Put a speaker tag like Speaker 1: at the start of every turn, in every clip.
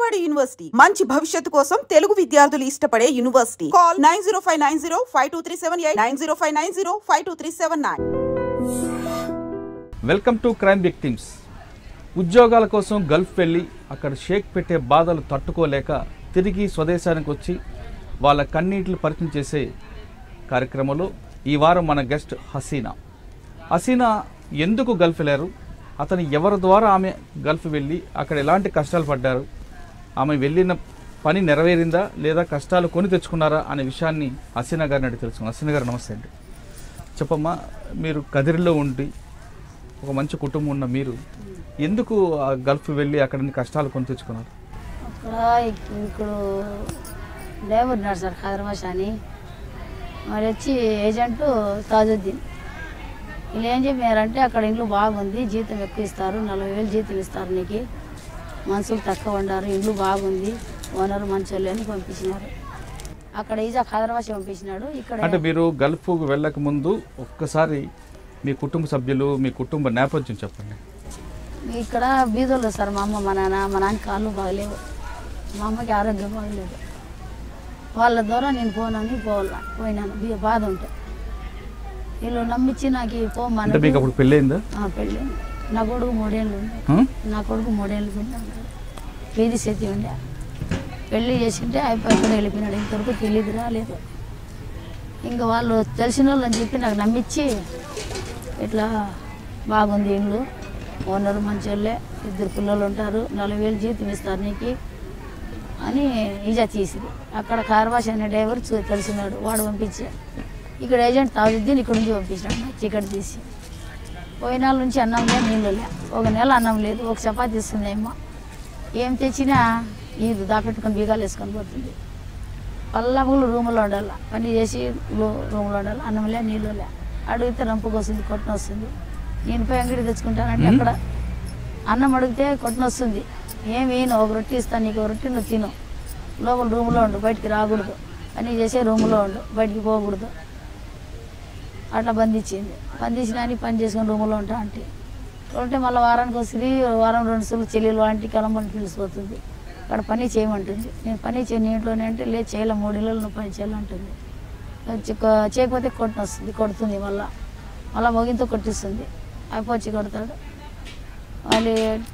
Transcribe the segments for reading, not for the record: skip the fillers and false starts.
Speaker 1: Vijayawada university మంచి భవిష్యత్తు కోసం తెలుగు విద్యార్థులు ఇష్టపడే university. Call 9059052378 9059052379.
Speaker 2: Welcome to crime victims. ఉద్యోగాల కోసం గల్ఫ్ వెళ్ళి అక్కడ షేక్ పెట్టే బాధలు తట్టుకోలేక తిరిగి స్వదేశానికి వచ్చి వాళ్ళ కన్నీటిని పరిచయం చేసే కార్యక్రమంలో ఈ వారం మన గెస్ట్ హసీనా ఎందుకు గల్ఫ్ వెళ్ళారు, అతను ఎవరి ద్వారా ఆమె గల్ఫ్ వెళ్ళి అక్కడ ఎలాంటి కష్టాలు పడ్డారు, ఆమె వెళ్ళిన పని నెరవేరిందా లేదా కష్టాలు కొని తెచ్చుకున్నారా అనే విషయాన్ని హసీనా గారిని అడిగి తెలుసుకున్నాం. హసీనా గారు నమస్తే అండి. చెప్పమ్మా, మీరు కదిరిలో ఉండి ఒక మంచి కుటుంబం ఉన్న మీరు ఎందుకు గల్ఫ్ వెళ్ళి అక్కడ కష్టాలు కొని తెచ్చుకున్నారు?
Speaker 3: అక్కడ ఇప్పుడు డ్రైవర్ ఉన్నాడు సార్, ఖైరమాష్ అని. మరి వచ్చి ఏజెంటు తాజుద్దీన్. వీళ్ళు ఏం చెప్పారంటే అక్కడ ఇంట్లో బాగుంది, జీతం ఎక్కువ ఇస్తారు, 40,000 జీతం ఇస్తారు, నీకు మనుషులు తక్కువ ఉండారు, ఇంట్లో బాగుంది, ఓనర్ మంచోళ్ళు అని పంపించినారు. అక్కడ ఈజా ఖైరమాష్ పంపించినాడు. ఇక్కడ
Speaker 2: అంటే మీరు గల్ఫ్ వెళ్ళక ముందు ఒక్కసారి మీ కుటుంబ సభ్యులు, మీ కుటుంబ నేపథ్యం చెప్పండి.
Speaker 3: ఇక్కడ బీదోళ్ళు సార్, మా అమ్మ, మా నాన్న కాళ్ళు బాగలేవు, మా అమ్మకి ఆరోగ్యం బాగలేదు. వాళ్ళ ద్వారా నేను పోయినాను బాధ ఉంటే. వీళ్ళు నమ్మించి నాకు పోమని.
Speaker 2: మీకు అప్పుడు పెళ్ళయిందా?
Speaker 3: పెళ్ళి. నా కొడుకు 3 ఏళ్ళు ఉంది. వీధి చేతి ఉండే. పెళ్ళి చేసింటే అయిపోయి వెళ్ళిపోయినాడు. ఇంతవరకు తెలియదు, రాలేదు. ఇంకా వాళ్ళు తెలిసిన వాళ్ళు అని చెప్పి నాకు నమ్మించి ఇట్లా బాగుంది ఇల్లు, ఓనరు మంచోళ్ళే, 2 పిల్లలు ఉంటారు, 40,000 జీతం ఇస్తారు నీకు అని ఈజా తీసింది. అక్కడ ఖైరమాష్ అనే డ్రైవర్ తెలిసినాడు, వాడు పంపించే. ఇక్కడ ఏజెంట్ తాజుద్దీన్ ఇక్కడ నుంచి పంపించినాడు నాకు టికెట్ తీసి. పోయినాళ్ళ నుంచి అన్నం లేదు, నీళ్ళు లే. 1 నెల అన్నం లేదు, 1 చపాతీ ఇస్తుంది అమ్మ. ఏం తెచ్చినా ఇది దాపెట్టుకొని బీగాలు వేసుకొని పోతుంది. పల్లములు రూమ్లో ఉండాలి, పని చేసి రూమ్లో ఉండాలి, అన్నం లే, నీళ్ళు లే. అడిగితే రంపుకు వస్తుంది, కొట్టన వస్తుంది. నేను పోయి అంగడి తెచ్చుకుంటానంటే అక్కడ అన్నం అడిగితే కొట్టన వస్తుంది. ఏమి ఒక రొట్టె ఇస్తాను, నీకు రొట్టె నువ్వు తిను, లోపల రూమ్లో ఉండు, బయటికి రాకూడదు, పని చేసే రూమ్లో ఉండు, బయటికి పోకూడదు. అట్లా బంధించింది. బంధించిన పని చేసుకొని రూమ్లో ఉంటా అంటే ఉంటే మళ్ళీ వారానికి వస్తుంది, వారం 2 సార్లు చెల్లెలు ఆంటీ కలంబని పిలిచిపోతుంది. అక్కడ పని చేయమంటుంది. నేను పని చేయను ఇంట్లోనే అంటే లేదు చేయలే, 3 నెలలు నువ్వు పని చేయాలంటుంది. చేయకపోతే కొట్టన వస్తుంది, కొడుతుంది, మళ్ళీ మొగితో కొట్టిస్తుంది. అయిపోయి కొడతాడు. వాళ్ళు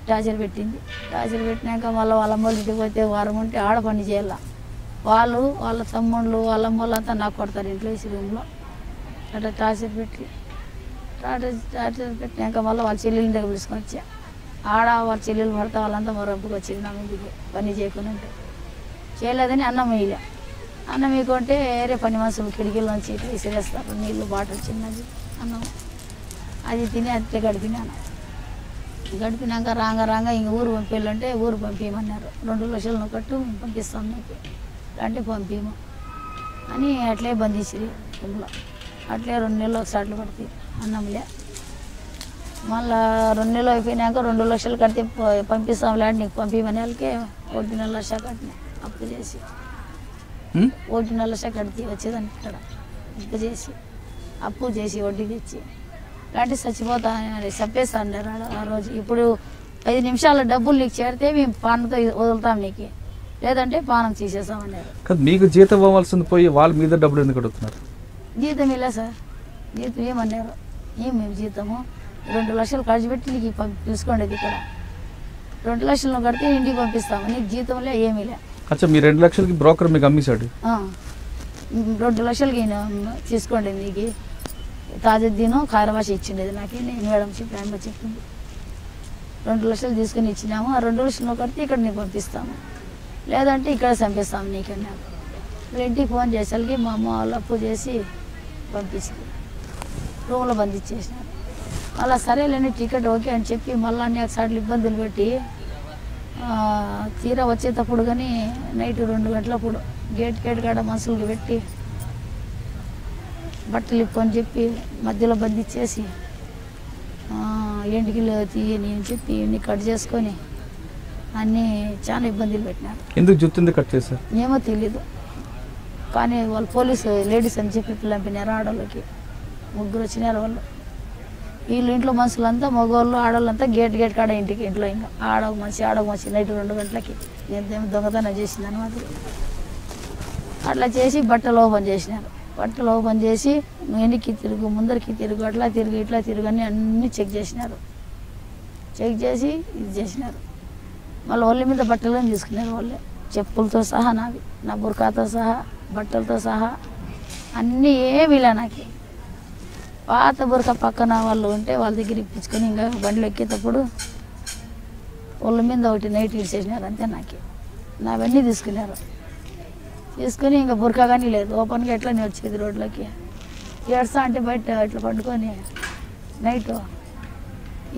Speaker 3: టార్చర్ పెట్టింది. టార్చర్ పెట్టినాక మళ్ళీ వాళ్ళ అమ్మ ఇంటికి పోతే వారం ఉంటే ఆడ పని చేయాల. వాళ్ళు వాళ్ళ తమ్ముళ్ళు వాళ్ళ అమ్మలు అంతా నాకు కొడతారు ఇంట్లో వేసి రూమ్లో. అట్లా టార్చర్ పెట్టినాక మళ్ళీ వాళ్ళ చెల్లెళ్ళ దగ్గర పిలుచుకొని వచ్చా. ఆడ వాళ్ళ చెల్లెలు పడతా వాళ్ళంతా మరొంపుకి వచ్చింది నా ఇంటికి పని చేయకుండా ఉంటే. చేయలేదని అన్నం వేయలే. అన్నం వేయకుంటే వేరే పని మనుషులు కిటికీలోంచి ఇట్లా విసిరేస్తారు, నీళ్ళు బాటిల్ చిన్నది అన్నం. అది తిని అట్లే గడిపినాను. గడిపినాక రాంగ ఇంక ఊరు పంపించాలంటే ఊరు పంపించమన్నారు. 2 లక్షలు నువ్వు కట్టు పంపిస్తాం నీకు అంటే పంపించము అని అట్లే బంధించిరి రూమ్లో. అట్లే 2 నెలలు ఒకసారి పడితే అన్నంలే. మళ్ళా 2 నెలలు అయిపోయినాక 2 లక్షలు కడితే పంపిస్తాంలే అని నీకు పంపించమని వాళ్ళకే 1.5 లక్ష కట్టిన అప్పు చేసి. 1.5 లక్ష కడితే వచ్చేదాన్ని ఇక్కడ అప్పు చేసి వడ్డీ తెచ్చి ఇలాంటి చచ్చిపోతా చెప్పేస్తాను ఆ రోజు. ఇప్పుడు 5 నిమిషాల డబ్బులు నీకు చేరితే మేము పానంతో వదులుతాం నీకు, లేదంటే పానం తీసేస్తామన్నారు.
Speaker 2: మీకు జీతం ఇవ్వాల్సింది పోయి వాళ్ళ మీద డబ్బులు ఎందుకు అడుగుతున్నారు?
Speaker 3: జీతం ఇలా సార్, జీతం ఏమన్నారు, మేము జీతము 2 లక్షలు ఖర్చు పెట్టి నీకు తీసుకోండి ఇక్కడ, 2 లక్షలు కడితే ఇంటికి పంపిస్తాము, నీకు జీతంలే ఏమీలే.
Speaker 2: అచ్చా, మీ 2 లక్షలకి బ్రోకర్ మీకు అమ్మేశాడు?
Speaker 3: 2 లక్షలకి తీసుకోండి నీకు తాజుద్దీను ఖైరమాష్ ఇచ్చిండేది నాకు. మేడం చెప్పి ఆయన చెప్పింది 2 లక్షలు తీసుకుని ఇచ్చినాము, ఆ 2 లక్షలు కడితే ఇక్కడ నీకు పంపిస్తాము, లేదంటే ఇక్కడ చంపిస్తాము నీకన్నాము. ఇంటికి ఫోన్ చేసేసరికి మా అమ్మ వాళ్ళు అప్పు చేసి పంపించింది, రూమ్లో బంధించేసినారు. అలా సరేలేని టికెట్ ఓకే అని చెప్పి మళ్ళీ అన్ని ఒకసారి ఇబ్బందులు పెట్టి తీరా వచ్చేటప్పుడు కానీ నైట్ 2 గంటలప్పుడు గేట్ కాడ మనుషులకి పెట్టి బట్టలు ఇప్పని చెప్పి మధ్యలో బంధించేసి ఎంటికి తీయని అని చెప్పి ఇవన్నీ కట్ చేసుకొని అన్నీ చాలా ఇబ్బందులు పెట్టినారు.
Speaker 2: ఎందుకు జుట్టు కట్ చేశారు
Speaker 3: ఏమో తెలీదు, కానీ వాళ్ళు పోలీసు లేడీస్ అని చెప్పి పిలిపినారు. ఆడవాళ్ళకి 3 వచ్చినారు వాళ్ళు. వీళ్ళు ఇంట్లో మనుషులంతా మగవాళ్ళు ఆడవాళ్ళంతా గేట్ కాడ ఇంట్లో ఇంకా ఆడవ మనిషి నైట్ 2 గంటలకి ఏదేమో దొంగతనం చేసింది అనమాట. అట్లా చేసి బట్టలు ఓపెన్ చేసినారు. బట్టలు ఓపెన్ చేసి వెనక్కి తిరుగు, ముందరికి తిరుగు, అట్లా తిరుగు, ఇట్లా తిరుగు అని అన్నీ చెక్ చేసినారు. చెక్ చేసి ఇది చేసినారు. మళ్ళీ ఒళ్ళ మీద బట్టలను తీసుకున్నారు. వాళ్ళే చెప్పులతో సహా నావి, నా బుర్కాతో సహా, బట్టలతో సహా అన్నీ ఏమిలా నాకు. పాత బురక పక్కన వాళ్ళు ఉంటే వాళ్ళ దగ్గర ఇప్పించుకొని ఇంకా బండ్లు ఎక్కేటప్పుడు వాళ్ళ మీద ఒకటి నైట్ ఇచ్చేసినారు అంతే. నావన్నీ తీసుకున్నారు. తీసుకుని ఇంకా బురకా కానీ లేదు, ఓపెన్గా ఎట్లా వచ్చేది రోడ్లోకి. ఏడ్సా అంటే బయట ఇట్లా పండుకొని నైట్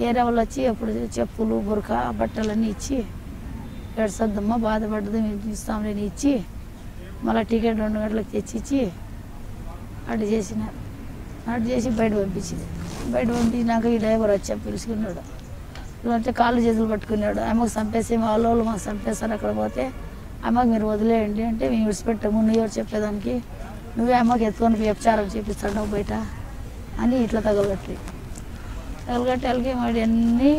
Speaker 3: ఏరే వాళ్ళు వచ్చి అప్పుడు చెప్పులు, బురకా, బట్టలన్నీ ఇచ్చి ఏడ్సొద్దమ్మా బాధపడ్డదు మేము ఇస్తాంలేని ఇచ్చి మళ్ళీ టికెట్ 2 గంటలకు తెచ్చిచ్చి అటు చేసినారు. అటు చేసి బయట పంపించింది. బయట పంపించినాక ఈ డ్రైవర్ వచ్చా పిలుచుకున్నాడు. అంటే కాళ్ళు చేతులు పట్టుకున్నాడు. ఆమెకు చంపేసి మా వాళ్ళు మాకు చంపేస్తారు అక్కడ పోతే, అమ్మకి మీరు వదిలేయండి అంటే మేము విడిచిపెట్టాము, నువ్వు ఎవరు చెప్పేదానికి, నువ్వే అమ్మకి ఎత్తుకొని వ్యభిచారం చేపిస్తాడు బయట అని ఇట్లా తగలగట్టి వాళ్ళకి మరి అన్నీ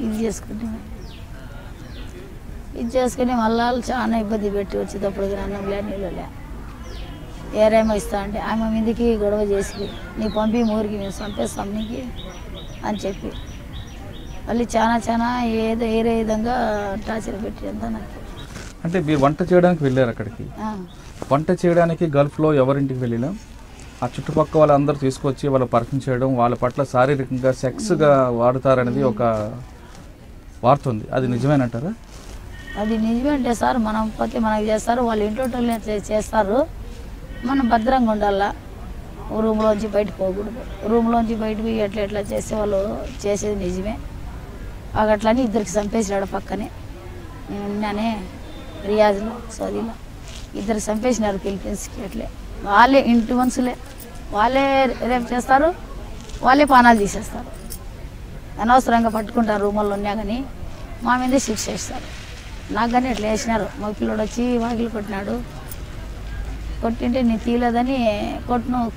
Speaker 3: ఇది చేసుకుంటున్నాం. ఇది చేసుకుని మళ్ళా చాలా ఇబ్బంది పెట్టి వచ్చేటప్పుడు అన్నంలే నీళ్ళలే ఏరేమో ఇస్తా అంటే ఆమె మీదకి గొడవ చేసి నీ పంపి ఊరికి మేము చంపేస్తాం నీకు అని చెప్పి మళ్ళీ చాలా ఏదో ఏరే విధంగా టార్చర్ పెట్టి అంతా నాకు.
Speaker 2: అంటే మీరు వంట చేయడానికి వెళ్ళారు అక్కడికి. వంట చేయడానికి గల్ఫ్లో ఎవరింటికి వెళ్ళినా ఆ చుట్టుపక్కల వాళ్ళందరూ తీసుకొచ్చి వాళ్ళు పరిచయం చేయడం, వాళ్ళ పట్ల శారీరకంగా సెక్స్గా వాడుతారనేది ఒక వార్త ఉంది. అది నిజమేనంటారా?
Speaker 3: అది నిజమే అంటే సార్, మనం పోతే మనకి చేస్తారు, వాళ్ళు ఇంట్లో చేస్తారు. మనం భద్రంగా ఉండాలా, రూమ్లోంచి బయటకు పోకూడదు. రూమ్లోంచి బయటకు ఎట్లా చేస్తే వాళ్ళు చేసేది నిజమే. అట్లని ఇద్దరికి చంపేసినాడు పక్కనే. నేను విన్నానే రియాజ్లో సౌదీలో ఇద్దరికి చంపేసినారు ఫిలిపీన్స్కి. అట్లే వాళ్ళే ఇంటి మనుషులే, వాళ్ళే రేపు చేస్తారు, వాళ్ళే పానాలు తీసేస్తారు. అనవసరంగా పట్టుకుంటారు రూముల్లో ఉన్నా కానీ మా మీదే శిక్ష ఇస్తారు. నాకు కానీ అట్లా వేసినారు. మా పిల్లడు వచ్చి వాకిలు కొట్టినాడు. కొట్టింటే నేను తీయలేదని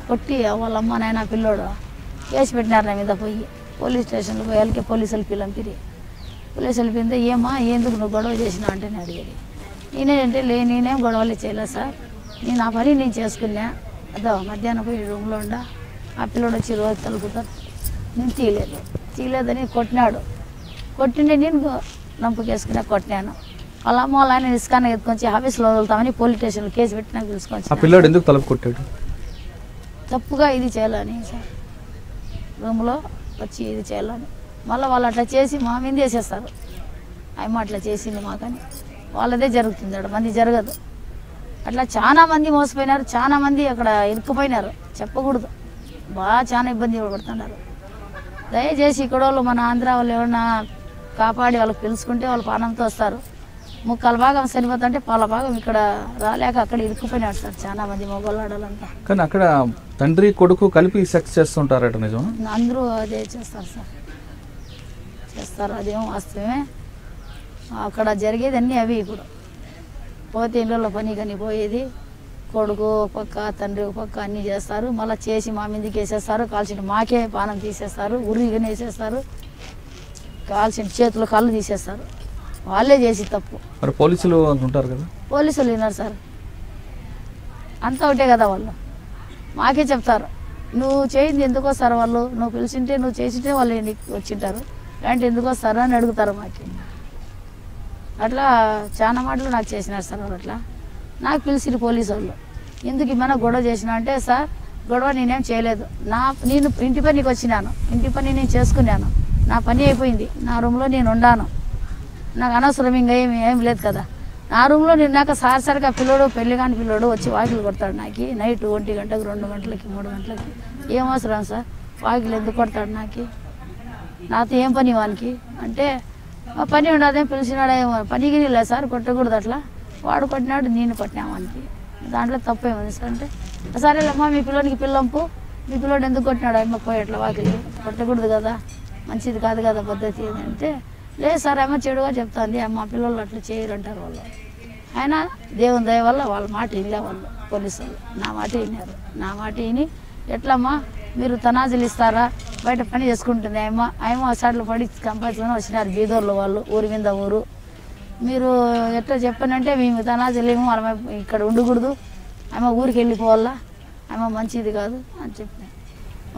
Speaker 3: కొట్టి వాళ్ళ అమ్మ నాయన పిల్లోడు కేసు పెట్టినారు నా మీద. పోయి పోలీస్ స్టేషన్లో పోయి వాళ్ళకి పోలీసులు పిలిపి పోలీసులు పిలిపితే ఏమా ఎందుకు నువ్వు గొడవ చేసినా అంటే నేను అడిగేది. నేనేంటే నేనేం గొడవలు చేయలేదు సార్, నేను ఆ పని నేను చేసుకున్నా. అదో మధ్యాహ్నం పోయి రూమ్లో ఉండా ఆ పిల్లోడు వచ్చి రోజు తలుపుతారు. నేను తీయలేదని కొట్టినాడు. కొట్టిండే నేను నంపుకేసుకున్నా కొట్టినాను. వాళ్ళ అమ్మ వాళ్ళ ఆయన ఇసుకాన ఎత్తుకొచ్చి ఆఫీస్లో వదులుతామని పోలీస్ స్టేషన్లో కేసు పెట్టినా పిలుచుకొని.
Speaker 2: ఆ పిల్లోడు ఎందుకు తలుపు కొట్టాడు?
Speaker 3: తప్పుగా ఇది చేయాలని సార్, రూమ్లో వచ్చి ఇది చేయాలని. మళ్ళీ వాళ్ళు అట్లా చేసి మా మీద వేసేస్తారు. అమ్మ అట్లా చేసింది మాకని వాళ్ళదే జరుగుతుంది, అక్కడ మంది జరగదు. అట్లా చాలా మంది మోసపోయినారు, చాలా మంది అక్కడ ఇరుక్కుపోయినారు. చెప్పకూడదు, బాగా చాలా ఇబ్బంది పడుతున్నారు. దయచేసి ఇక్కడ వాళ్ళు మన ఆంధ్ర వాళ్ళు ఎవరన్నా కాపాడి వాళ్ళకి పిలుచుకుంటే వాళ్ళు పానంతో వస్తారు. ముక్కల భాగం చనిపోతుంటే పాల భాగం ఇక్కడ రాలేక అక్కడ ఇరుక్కుపోయినాడు సార్ చాలా మంది మొగోళ్ళాడాలంతా.
Speaker 2: కానీ అక్కడ తండ్రి కొడుకు కలిపి సెక్స్ చేస్తుంటారట, నిజం?
Speaker 3: అందరూ అదే చేస్తారు సార్, చేస్తారు. అదేమో వాస్తవమే. అక్కడ జరిగేది అన్నీ అవి. ఇప్పుడు పోతే ఇళ్ళల్లో పని కానీ పోయేది, కొడుకు ఒక పక్క తండ్రి ఒక పక్క అన్నీ చేస్తారు. మళ్ళీ చేసి మా మీదకి వేసేస్తారు, కాల్చిన మాకే పానం తీసేస్తారు, ఉరిగానే వేసేస్తారు, కాల్చిన చేతులు కళ్ళు తీసేస్తారు. వాళ్ళే చేసి తప్పు.
Speaker 2: మరి పోలీసులు ఉంటారు కదా?
Speaker 3: పోలీసులు విన్నారు సార్, అంతా ఒకటే కదా. వాళ్ళు మాకే చెప్తారు, నువ్వు చేయింది ఎందుకు వస్తారు వాళ్ళు, నువ్వు పిలిచింటే నువ్వు చేసింటే వాళ్ళు వచ్చింటారు, అంటే ఎందుకు వస్తారు అని అడుగుతారు మాకి. అట్లా చాలా మాటలు నాకు చేసినారు సార్ వాళ్ళు. అట్లా నాకు పిలిచిరు పోలీసు వాళ్ళు, ఎందుకు ఏమైనా గొడవ చేసినా అంటే, సార్ గొడవ నేనేం చేయలేదు, నేను ఇంటి పనికి వచ్చినాను, ఇంటి పని నేను చేసుకున్నాను, నా పని అయిపోయింది, నా రూమ్లో నేను ఉండాను, నాకు అనవసరం ఇంకా ఏం లేదు కదా. నా రూమ్లో నిన్నాక సారిసరిగా పిల్లోడు పెళ్లి కాని పిల్లోడు వచ్చి వాకిలు కొడతాడు నాకు నైట్ 1 గంటకు 2 గంటలకి 3 గంటలకి. ఏం అవసరం సార్ వాకిలు ఎందుకు కొడతాడు నాకు, నాతో ఏం పని వానికి అంటే, పని ఉండదేం పిలిచినాడేమో, పనికి లేదు సార్ కొట్టకూడదు అట్లా, వాడు కొట్టినాడు నేను కొట్టినా వానికి, దాంట్లో తప్పు ఏముంది సార్ అంటే, సరేలేమ్మా మీ పిల్లోనికి పిల్లంపు, మీ పిల్లోడు ఎందుకు కొట్టినాడు అమ్మ పోయి అట్లా వాకిలి కొట్టకూడదు కదా, మంచిది కాదు కదా పద్ధతి అంటే, లేదు సార్ అమ్మ చెడుగా చెప్తాంది, అమ్మ పిల్లలు అట్లా చేయరంటారు వాళ్ళు. అయినా దేవుని దయ వల్ల వాళ్ళ మాట వినలే వాళ్ళు పోలీసు వాళ్ళు, నా మాట విన్నారు. నా మాట విని ఎట్లమ్మా మీరు తనాజులు ఇస్తారా, బయట పని చేసుకుంటుంది అమ్మ సార్లు పడి కంపల్సరీ వచ్చినారు బీదోర్లు వాళ్ళు, ఊరి మీద ఊరు మీరు ఎట్లా చెప్పానంటే మేము తనాజలేము ఆమె ఇక్కడ ఉండకూడదు, ఆమె ఊరికి వెళ్ళిపోవాలా, ఆమె మంచిది కాదు అని చెప్పిన.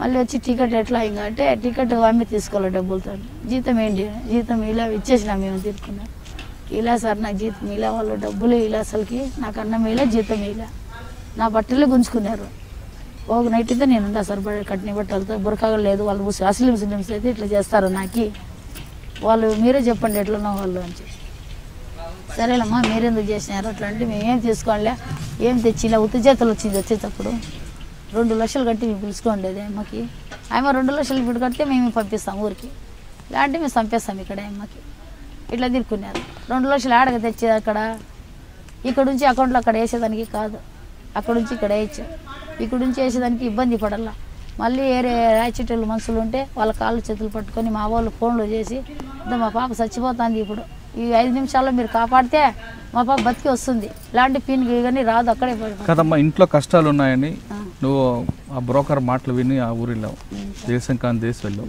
Speaker 3: మళ్ళీ వచ్చి టికెట్ ఎట్లా ఇంకా అంటే టికెట్ ఆమె తీసుకోవాలి డబ్బులతో. జీతం ఏంటి, జీతం ఇలా ఇచ్చేసినా మేము తీసుకున్నాం. ఇలా సార్ నాకు జీతం ఇలా, వాళ్ళు డబ్బులు ఇలా, అసలుకి నాకు అన్నం ఇలా జీతం ఇలా, నా బట్టలు గుంజుకున్నారు. ఒక నైట్ అయితే నేను ఉంటా సార్ కట్టిన బట్టలతో, బురకాగా లేదు. వాళ్ళు అసలు ముస్లిమ్స్ అయితే ఇట్లా చేస్తారు నాకు, వాళ్ళు మీరే చెప్పండి ఎట్లన్నా వాళ్ళు అని చెప్పి. సరేలమ్మా మీరెందుకు చేసినారు అట్లా అంటే మేమేం తీసుకోవాలే, ఏం తెచ్చి ఇలా ఉత్తి చేతులు వచ్చింది. వచ్చేటప్పుడు 2 లక్షలు కట్టి మేము పిలుచుకోండి అమ్మకి. ఆమె 2 లక్షలు ఇప్పుడు కడితే మేము పంపిస్తాం ఊరికి, లేదంటే మేము చంపేస్తాం ఇక్కడ అమ్మకి. ఇట్లా తిరుక్కున్నారు. 2 లక్షలు ఆడగా తెచ్చేది అక్కడ, ఇక్కడ నుంచి అకౌంట్లో అక్కడ వేసేదానికి కాదు, అక్కడ నుంచి ఇక్కడ వేయచ్చు. ఇక్కడ నుంచి వేసేదానికి ఇబ్బంది పడాల. మళ్ళీ వేరే రాయచెట్టెలు మనుషులు ఉంటే వాళ్ళ కాళ్ళు చేతులు పట్టుకొని మా వాళ్ళు ఫోన్లు చేసి, మా పాప చచ్చిపోతుంది, ఇప్పుడు ఈ 5 నిమిషాల్లో మీరు కాపాడితే మా పాప బతికి వస్తుంది, ఇలాంటి పిన్ కానీ రాదు. అక్కడే
Speaker 2: కదమ్మా, ఇంట్లో కష్టాలు ఉన్నాయని నువ్వు ఆ బ్రోకర్ మాటలు విని ఆ ఊరిలో దేశం కాని దేశం వెళ్ళావు.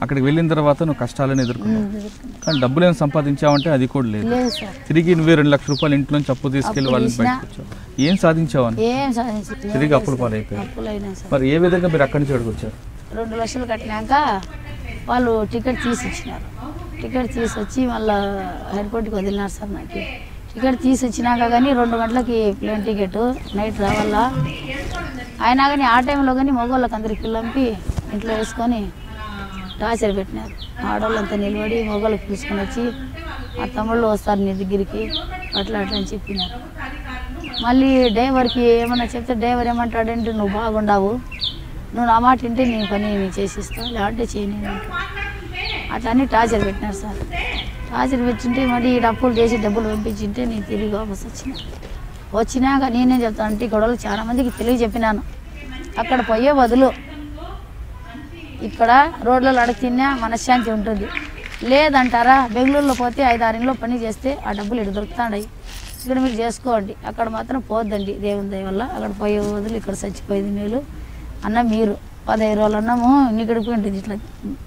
Speaker 2: అక్కడికి వెళ్ళిన తర్వాత నువ్వు కష్టాలను ఎదుర్కొన్నావు, కానీ డబ్బులు ఏమైనా సంపాదించావంటే అది కూడా లేదు. తిరిగి నువ్వే 2 లక్షల రూపాయలు ఇంట్లో నుంచి అప్పు తీసుకెళ్ళి వాళ్ళని బయటకు వచ్చావు. ఏం సాధించావు అని తిరిగి అప్పులు పాలైపోయావు. మరి ఏ విధంగా మీరు అక్కడి నుంచి అక్కడికి వచ్చారు?
Speaker 3: 2 లక్షలు కట్టినాక వాళ్ళు టికెట్ తీసి ఇచ్చినారు. టికెట్ తీసి వచ్చి మళ్ళీ ఎయిర్పోర్ట్కి వదిలినారు సార్. నాకు టికెట్ తీసి వచ్చినాక కానీ 2 గంటలకి ప్లేన్ టికెట్ నైట్ రావాలా. అయినా కానీ ఆ టైంలో కానీ మగవాళ్ళకి అందరికి పిల్లంపి ఇంట్లో వేసుకొని టార్చర్ పెట్టినారు. ఆడవాళ్ళంతా నిలబడి మగవాళ్ళకి పిలుచుకొని వచ్చి ఆ తమ్ముళ్ళు వస్తారు నీ దగ్గరికి అట్లా అట్లా అని చెప్పినారు. మళ్ళీ డ్రైవర్కి ఏమన్నా చెప్తే డ్రైవర్ ఏమంటాడంటే నువ్వు బాగుండావు, నువ్వు నా మాట వింటే నీ పని నేను చేసిస్తావు, లేదంటే చేయను అట్లా అని టార్చర్ పెట్టినారు సార్. టార్చర్ పెట్టింటే మళ్ళీ అప్పులు చేసి డబ్బులు పంపించింటే నేను తిరిగి వాపస్ వచ్చినాక నేనేం చెప్తాను అంటే ఇక్కడ వాళ్ళు చాలా మందికి తెలియ చెప్పినాను, అక్కడ పోయే బదులు ఇక్కడ రోడ్లలో అడగ తిన్నా మనశ్శాంతి ఉంటుంది. లేదంటారా బెంగళూరులో పోతే 5-6 ఇంట్లో పని చేస్తే ఆ డబ్బులు ఇక్కడ దొరుకుతాయి, ఇక్కడ మీరు చేసుకోండి, అక్కడ మాత్రం పోద్దండి దేవుని దయ వల్ల. అక్కడ పోయే బదులు ఇక్కడ చచ్చిపోయేది మేలు. అన్నం మీరు 15 రోజులు అన్నము నీకడికి ఉంటుంది, ఇట్లా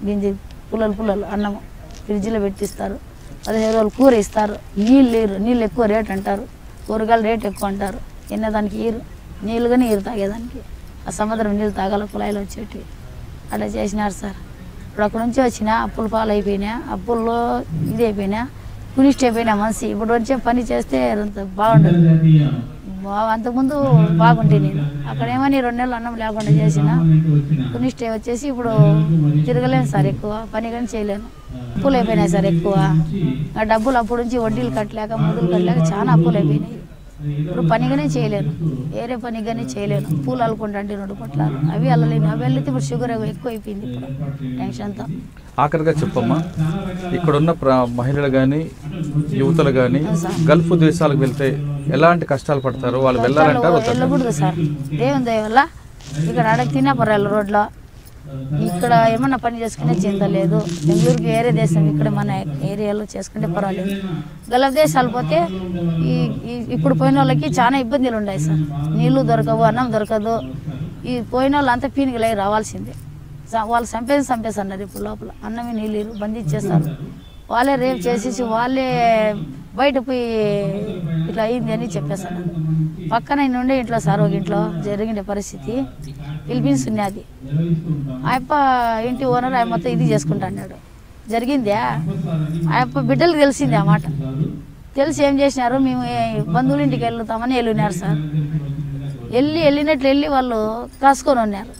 Speaker 3: గింజ పుల్లలు అన్నము ఫ్రిడ్జ్లో పెట్టిస్తారు. 15 రోజులు కూర ఇస్తారు. నీళ్ళు లేరు, నీళ్ళు ఎక్కువ రేట్ అంటారు, కూరగాయలు రేట్ ఎక్కువ అంటారు. తినేదానికి ఈరు, నీళ్ళుగా నీరు తాగేదానికి ఆ సముద్రం నీళ్ళు తాగాల కుళాయిలు వచ్చేటివి. అట్లా చేసినారు సార్. ఇప్పుడు అక్కడ నుంచి వచ్చినా అప్పులు పాలు అయిపోయినా, అప్పుల్లో ఇది అయిపోయినా, ఫినిష్డ్ అయిపోయినా మనిషి. ఇప్పుడు వచ్చే పని చేస్తే అంత బాగుండదు. అంతకుముందు బాగుంటే నేను అక్కడ ఏమని 2 నెలలు అన్నం లేకుండా చేసిన ఫినిష్డ్ వచ్చేసి ఇప్పుడు తిరగలేను సార్, ఎక్కువ పని కానీ చేయలేను. అప్పులు అయిపోయినాయి సార్ ఎక్కువ. ఆ డబ్బులు అప్పుడు నుంచి వడ్డీలు కట్టలేక మందులు కట్టలేక చాలా అప్పులు అయిపోయినాయి. ఇప్పుడు పనిగానే చేయలేను, వేరే పనిగానే చేయలేను. పూలు అల్లుకుంటా 2 పొట్లాలు అవి అల్లలేను. అవి వెళ్తే ఇప్పుడు షుగర్ ఎక్కువ అయిపోయింది, ఇప్పుడు టెన్షన్తో.
Speaker 2: ఆఖరిగా చెప్పమ్మా, ఇక్కడున్న మహిళలు కానీ యువతలు కానీ గల్ఫ్ దేశాలకు వెళ్తే ఎలాంటి కష్టాలు పడతారు, వాళ్ళు వెళ్ళాలంటారు?
Speaker 3: వెళ్ళకూడదు సార్, దేవుని దయ వల్ల ఇక్కడ అడగ తిన్నా పర్వాలేదు. రోడ్లో ఇక్కడ ఏమన్నా పని చేసుకునే చింత లేదు. బెంగళూరుకి వేరే దేశం, ఇక్కడ మన ఏరియాలో చేసుకుంటే పర్వాలేదు. గల్ఫ్ దేశాలు పోతే ఇప్పుడు పోయిన వాళ్ళకి చాలా ఇబ్బందులు ఉన్నాయి సార్. నీళ్లు దొరకవు, అన్నం దొరకదు. ఈ పోయిన వాళ్ళు అంతా పీనికి లై రావాల్సిందే. వాళ్ళు చంపేస్తున్నారు ఇప్పుడు లోపల. అన్నమే నీళ్ళు బంధించేస్తారు. వాళ్ళే రేపు చేసేసి వాళ్ళే బయట పోయి ఇట్లా అయింది అని చెప్పేస్తాను. పక్కన నుండి ఇంట్లో సార్ ఒక ఇంట్లో జరిగిన పరిస్థితి ఫిలిపీన్స్ ఉన్నది. ఆయప్ప ఇంటి ఓనర్ ఆయన మొత్తం ఇది చేసుకుంటా అన్నాడు. జరిగిందే ఆయప్ప బిడ్డలకు తెలిసింది ఆ మాట. తెలిసి ఏం చేసినారు, మేము బంధువుల ఇంటికి వెళ్తామని వెళ్ళినారు సార్. వెళ్ళినట్లు వాళ్ళు కాసుకొని ఉన్నారు.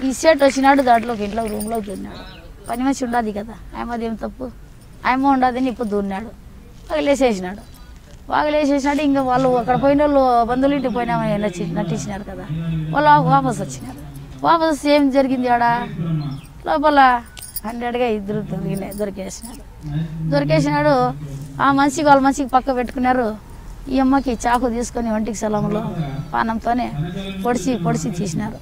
Speaker 3: ఈ సెట్ వచ్చినాడు, దాంట్లోకి ఇంట్లో రూమ్లోకి దూరినాడు. పని మనిషి ఉండదు కదా, ఆయమది ఏం తప్పు, ఆయమ ఉండదని ఇప్పుడు దూరినాడు. వాగలేసేసినాడు. ఇంకా వాళ్ళు అక్కడ పోయిన వాళ్ళు బంధువుల ఇంటికి పోయినామని నటించినారు కదా, వాళ్ళు వాపస్ వచ్చినారు. వాపస్ ఏం జరిగింది ఆడ లోపల 100గా 2 దొరికేసినాడు. ఆ మనిషికి వాళ్ళ మనిషికి పక్క పెట్టుకున్నారు. ఈ అమ్మకి చాకు తీసుకొని ఒంటికి సెలంలో పానంతోనే పొడిచి తీసినారు.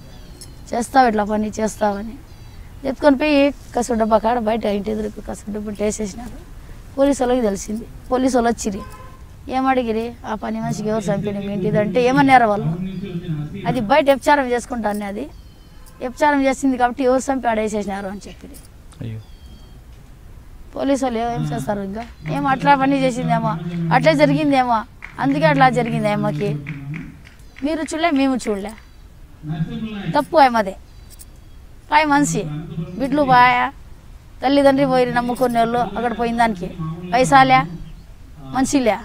Speaker 3: చేస్తావు ఇట్లా పని చేస్తావని ఎత్తుకొని పోయి కసుడు డబ్బా కాడ బయట ఇంటి ఎదురుకు కసుడు డబ్బా వేసేసినారు. పోలీసు వాళ్ళకి తెలిసింది. పోలీసు వాళ్ళు వచ్చిరి, ఏమడిగిరి ఆ పని మనిషికి ఎవరు చంపిన మీ ఇంటిది అంటే ఏమన్నారు వాళ్ళు, అది బయట వ్యభిచారం చేసుకుంటాను, అది వ్యభిచారం చేసింది కాబట్టి ఎవరు చంపి ఆడేసేసినారు అని చెప్పి పోలీసు వాళ్ళు ఏం చేస్తారు? ఇంకా ఏమో అట్లా పని చేసిందేమో, అట్లే జరిగిందేమో, అందుకే అట్లా జరిగింది అమ్మకి. మీరు చూడలే, మేము చూడలే, తప్పు అమ్మదే. పాయ మనిషి బిడ్లు పాయ, తల్లిదండ్రి పోయి నమ్ముకునే వాళ్ళు అక్కడ పోయిన దానికి పైసాలే, మనిషిలే.